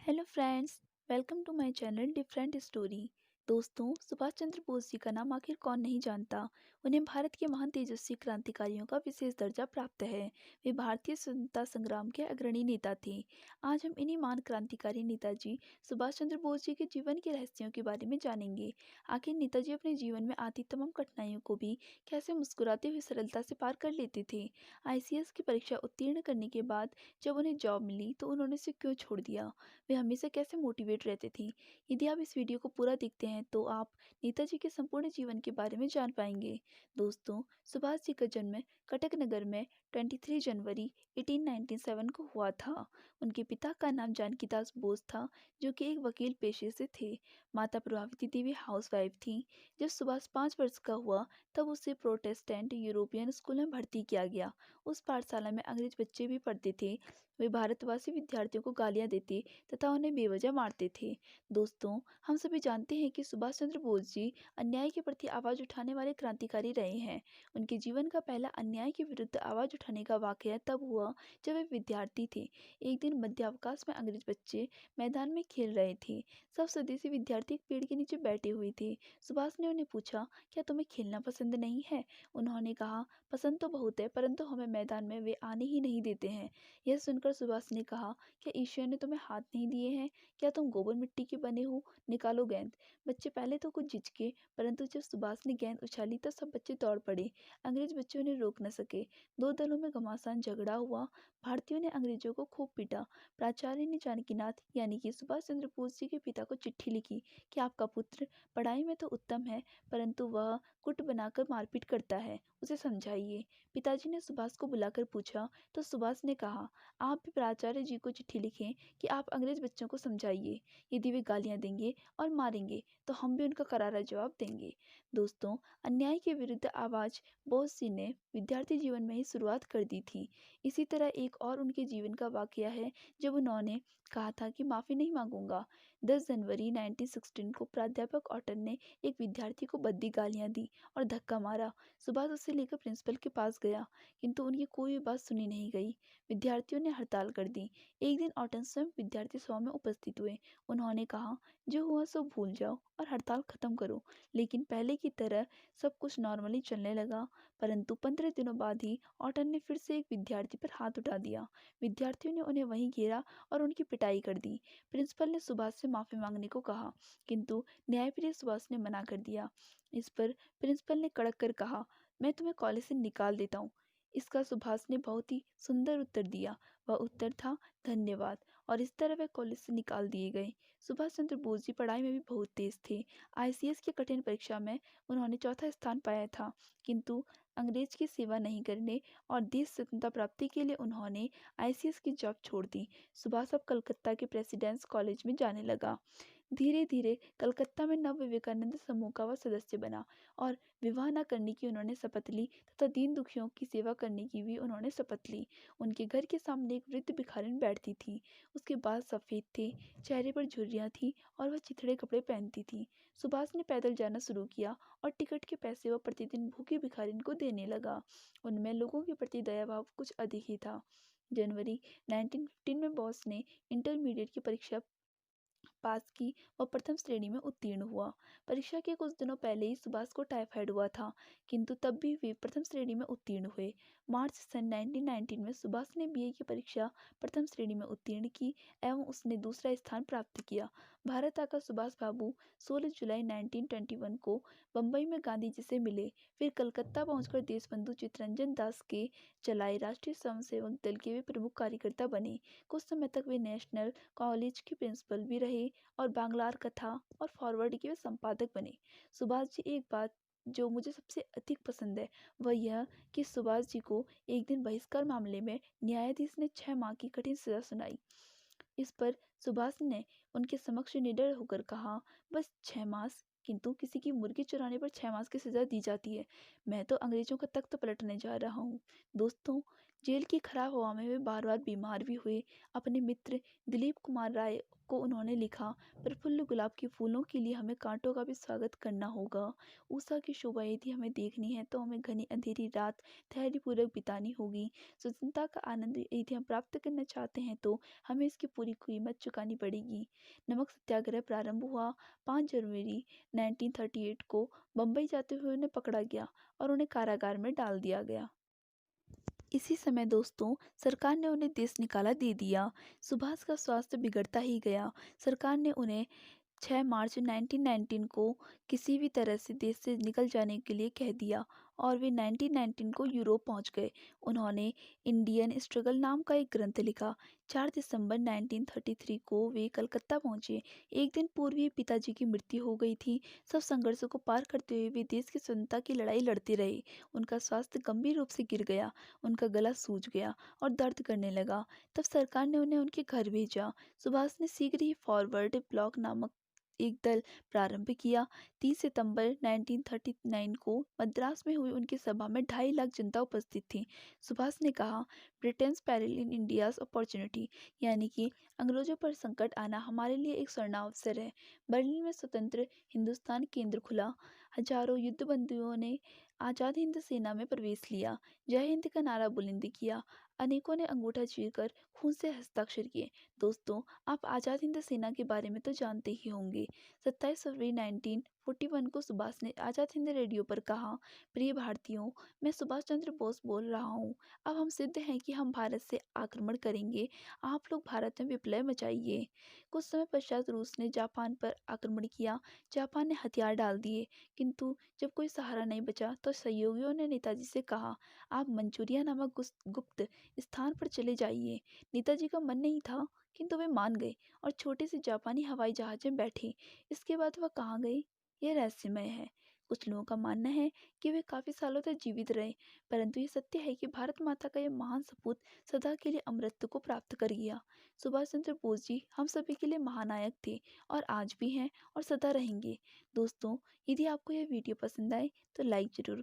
Hello friends, welcome to my channel different story. दोस्तों, सुभाष चंद्र बोस जी का नाम आखिर कौन नहीं जानता। उन्हें भारत के महान तेजस्वी क्रांतिकारियों का विशेष दर्जा प्राप्त है। वे भारतीय स्वतंत्रता संग्राम के अग्रणी नेता थे। आज हम इन्हीं महान क्रांतिकारी नेताजी सुभाष चंद्र बोस जी के जीवन के रहस्यों के बारे में जानेंगे। आखिर नेताजी अपने जीवन में आती तमाम कठिनाइयों को भी कैसे मुस्कुराते हुए सरलता से पार कर लेते थे। आईसीएस की परीक्षा उत्तीर्ण करने के बाद जब उन्हें जॉब मिली तो उन्होंने इसे क्यों छोड़ दिया, वे हमेशा कैसे मोटिवेट रहते थे। यदि आप इस वीडियो को पूरा देखते हैं तो आप नेताजी के संपूर्ण जीवन के बारे में जान पाएंगे। दोस्तों, सुभाष जी का जन्म कटक नगर में 23 जनवरी 1897 को हुआ था। उनके पिता का नाम जानकी दास बोस था, जो कि एक वकील पेशे से थे। माता प्रभावती देवी हाउसवाइफ थी। जब सुभाष 5 वर्ष का हुआ तब उसे प्रोटेस्टेंट यूरोपियन स्कूल में भर्ती किया गया। उस पाठशाला में अंग्रेज बच्चे भी पढ़ते थे। वे भारतवासी विद्यार्थियों को गालियां देते तथा उन्हें बेवजह मारते थे। दोस्तों, हम सभी जानते हैं कि सुभाष चंद्र बोस जी अन्याय के प्रति आवाज उठाने वाले क्रांतिकारी रहे हैं। उनके जीवन का पहला अन्याय के विरुद्ध आवाज उठाने का वाकया तब हुआ जब वे विद्यार्थी थे। एक दिन मध्यावकाश में अंग्रेज बच्चे मैदान में खेल रहे थे। सब स्वदेशी विद्यार्थी एक पेड़ के नीचे बैठे हुए थे। सुभाष ने उन्हें पूछा, क्या तुम्हें खेलना पसंद नहीं है? उन्होंने कहा, पसंद तो बहुत है, परंतु हमें मैदान में वे आने ही नहीं देते हैं। यह सुनकर सुभाष ने कहा, क्या ईश्वर ने तुम्हें हाथ नहीं दिए हैं? क्या तुम गोबर मिट्टी के बने हो? निकालो गेंद। बच्चे पहले तो कुछ झिझके, परंतु जब सुभाष ने गेंद उछाली तो सब बच्चे दौड़ पड़े। अंग्रेज बच्चे उन्हें रोक न सके। दो दलों में घमासान झगड़ा हुआ। भारतीयों ने अंग्रेजों को खूब पीटा। प्राचार्य ने जानकीनाथ यानी कि सुभाष चंद्र बोस जी के पिता को चिट्ठी लिखी कि आपका पुत्र पढ़ाई में तो उत्तम है, परंतु वह गुट बनाकर मारपीट करता है, उसे समझाइए। पिताजी ने सुभाष को बुलाकर पूछा तो सुभाष ने कहा, आप भी प्राचार्य जी को चिट्ठी लिखें कि आप अंग्रेज बच्चों को समझाइए। यदि वे गालियां देंगे और मारेंगे तो हम भी उनका करारा जवाब देंगे। दोस्तों, अन्याय के विरुद्ध आवाज बोस जी ने विद्यार्थी जीवन में ही शुरुआत कर दी थी। इसी तरह एक और उनके जीवन का वाकया है जब उन्होंने कहा था कि माफी नहीं मांगूंगा। 10 जनवरी 1916 को प्राध्यापक ऑटन ने एक विद्यार्थी को भद्दी गालियां दी और धक्का मारा। सुभाष उसे लेकर प्रिंसिपल के पास गया, किंतु उनकी कोई बात सुनी नहीं गई। विद्यार्थियों ने हड़ताल कर दी। एक दिन ऑटन स्वयं विद्यार्थी सभा में उपस्थित हुए। उन्होंने कहा, जो हुआ सो भूल जाओ और हड़ताल खत्म करो। लेकिन पहले की तरह सब कुछ नॉर्मली चलने लगा। परंतु 15 दिनों बाद ही ऑटन ने फिर से एक विद्यार्थी पर हाथ उठा दिया। विद्यार्थियों ने उन्हें वहीं घेरा और उनकी पिटाई कर दी। प्रिंसिपल ने सुभाष से माफी मांगने को कहा, किंतु न्यायप्रिय सुभाष ने मना कर दिया। इस पर प्रिंसिपल ने कड़क कर कहा, मैं तुम्हें कॉलेज से निकाल देता हूँ। इसका सुभाष ने बहुत ही सुंदर उत्तर दिया। वह उत्तर था, धन्यवाद। और इस तरह वे कॉलेज से निकाल दिए गए। सुभाष चंद्र बोस जी पढ़ाई में भी बहुत तेज थे। आईसीएस की कठिन परीक्षा में उन्होंने चौथा स्थान पाया था, किंतु अंग्रेज की सेवा नहीं करने और देश स्वतंत्रता प्राप्ति के लिए उन्होंने आईसीएस की जॉब छोड़ दी। सुभाष अब कलकत्ता के प्रेसिडेंस कॉलेज में जाने लगा। धीरे धीरे कलकत्ता में नव विवेकानंद समूह का वह सदस्य बना और विवाह न करने की उन्होंने शपथ ली तथा दीन दुखियों की सेवा करने की भी उन्होंने शपथ ली। उनके घर के सामने एक वृद्ध भिखारिन बैठती थी। उसके बाल सफ़ेद थे, चेहरे पर झुर्रियाँ थी और वह चिथड़े कपड़े पहनती थी। सुभाष ने पैदल जाना शुरू किया और टिकट के पैसे वह प्रतिदिन भूखी भिखारिन को देने लगा। उनमें लोगों के प्रति दयाभाव कुछ अधिक ही था। जनवरी 1915 में बॉस ने इंटरमीडिएट की परीक्षा पास की और प्रथम श्रेणी में उत्तीर्ण हुआ। परीक्षा के कुछ दिनों पहले ही सुभाष को टाइफाइड हुआ था, किंतु तब भी वे प्रथम श्रेणी में उत्तीर्ण हुए। मार्च सन 1919 में सुभाष ने बीए की परीक्षा प्रथम श्रेणी में उत्तीर्ण की एवं उसने दूसरा स्थान प्राप्त किया। भारत आकर सुभाष बाबू 16 जुलाई 1921 को बम्बई में गांधी जी से मिले। फिर कलकत्ता पहुंचकर देशबंधु चित्तरंजन दास के चलाए राष्ट्रीय स्वयंसेवक दल के वे प्रमुख कार्यकर्ता बने। कुछ समय तक वे नेशनल कॉलेज के प्रिंसिपल भी रहे और बांग्लार कथा और फॉरवर्ड के वे संपादक बने। सुभाष जी, एक बात जो मुझे सबसे अधिक पसंद है वह यह कि सुभाष जी को एक दिन बहिष्कार मामले में न्यायाधीश ने 6 माह की कठिन सजा सुनाई। इस पर सुभाष ने उनके समक्ष निडर होकर कहा, बस 6 मास, किंतु किसी की मुर्गी चुराने पर 6 मास की सजा दी जाती है। मैं तो अंग्रेजों का तख्त पलटने जा रहा हूँ। दोस्तों, जेल की खराब हवा में वे बार-बार बीमार भी हुए। अपने मित्र दिलीप कुमार राय को उन्होंने लिखा, प्रफुल्ल गुलाब के फूलों के लिए हमें कांटों का भी स्वागत करना होगा। उषा की शोभा यदि हमें देखनी है तो हमें घनी अंधेरी रात धैर्यपूर्वक बितानी होगी। स्वतंत्रता का आनंद यदि हम प्राप्त करना चाहते हैं तो हमें इसकी पूरी कीमत चुकानी पड़ेगी। नमक सत्याग्रह प्रारंभ हुआ 5 जनवरी 1938 को। बम्बई जाते हुए उन्हें पकड़ा गया और उन्हें कारागार में डाल दिया गया। इसी समय दोस्तों, सरकार ने उन्हें देश निकाला दे दिया। सुभाष का स्वास्थ्य बिगड़ता ही गया। सरकार ने उन्हें 6 मार्च 1919 को किसी भी तरह से देश से निकल जाने के लिए कह दिया और वे 1919 को यूरोप पहुंच गए। उन्होंने इंडियन स्ट्रगल नाम का एक ग्रंथ लिखा। 4 दिसंबर 1933 को वे कलकत्ता पहुंचे। एक दिन पूर्व ही पिताजी की मृत्यु हो गई थी। सब संघर्षों को पार करते हुए वे देश की स्वतंत्रता की लड़ाई लड़ते रहे। उनका स्वास्थ्य गंभीर रूप से गिर गया, उनका गला सूज गया और दर्द करने लगा। तब सरकार ने उन्हें उनके घर भेजा। सुभाष ने शीघ्र ही फॉरवर्ड ब्लॉक नामक एक दल प्रारंभ किया। 30 सितंबर 1939 को मद्रास में हुई उनकी सभा में 2.5 लाख जनता उपस्थित थी। सुभाष ने कहा, Britain's peril in India's opportunity, यानी कि अंग्रेजों पर संकट आना हमारे लिए एक स्वर्ण अवसर है। बर्लिन में स्वतंत्र हिंदुस्तान केंद्र खुला। हजारों युद्धबंदियों ने आज़ाद हिंद सेना में प्रवेश लिया। जय हिंद का नारा बुलंद किया। अनेकों ने अंगूठा चीरकर खून से हस्ताक्षर किए। दोस्तों, आप आज़ाद हिंद सेना के बारे में तो जानते ही होंगे। 27 फरवरी 1941 को सुभाष ने आज़ाद हिंद रेडियो पर कहा, प्रिय भारतीयों, मैं सुभाष चंद्र बोस बोल रहा हूँ। अब हम सिद्ध हैं कि हम भारत से आक्रमण करेंगे। आप लोग भारत में विप्लव मचाइए। कुछ समय पश्चात रूस ने जापान पर आक्रमण किया। जापान ने हथियार डाल दिए, किंतु जब कोई सहारा नहीं बचा तो सहयोगियों ने नेताजी से कहा, आप मंचूरिया नामक गुप्त स्थान पर चले जाइए। नेताजी का मन नहीं था, किंतु वे मान गए और छोटे से जापानी हवाई जहाज में बैठे। इसके बाद वह कहाँ गए, यह रहस्यमय है। कुछ लोगों का मानना है कि वे काफी सालों तक जीवित रहे, परंतु ये सत्य है कि भारत माता का यह महान सपूत सदा के लिए अमरत्व को प्राप्त कर गया। सुभाष चंद्र बोस जी हम सभी के लिए महानायक थे और आज भी हैं और सदा रहेंगे। दोस्तों, यदि आपको यह वीडियो पसंद आए तो लाइक जरूर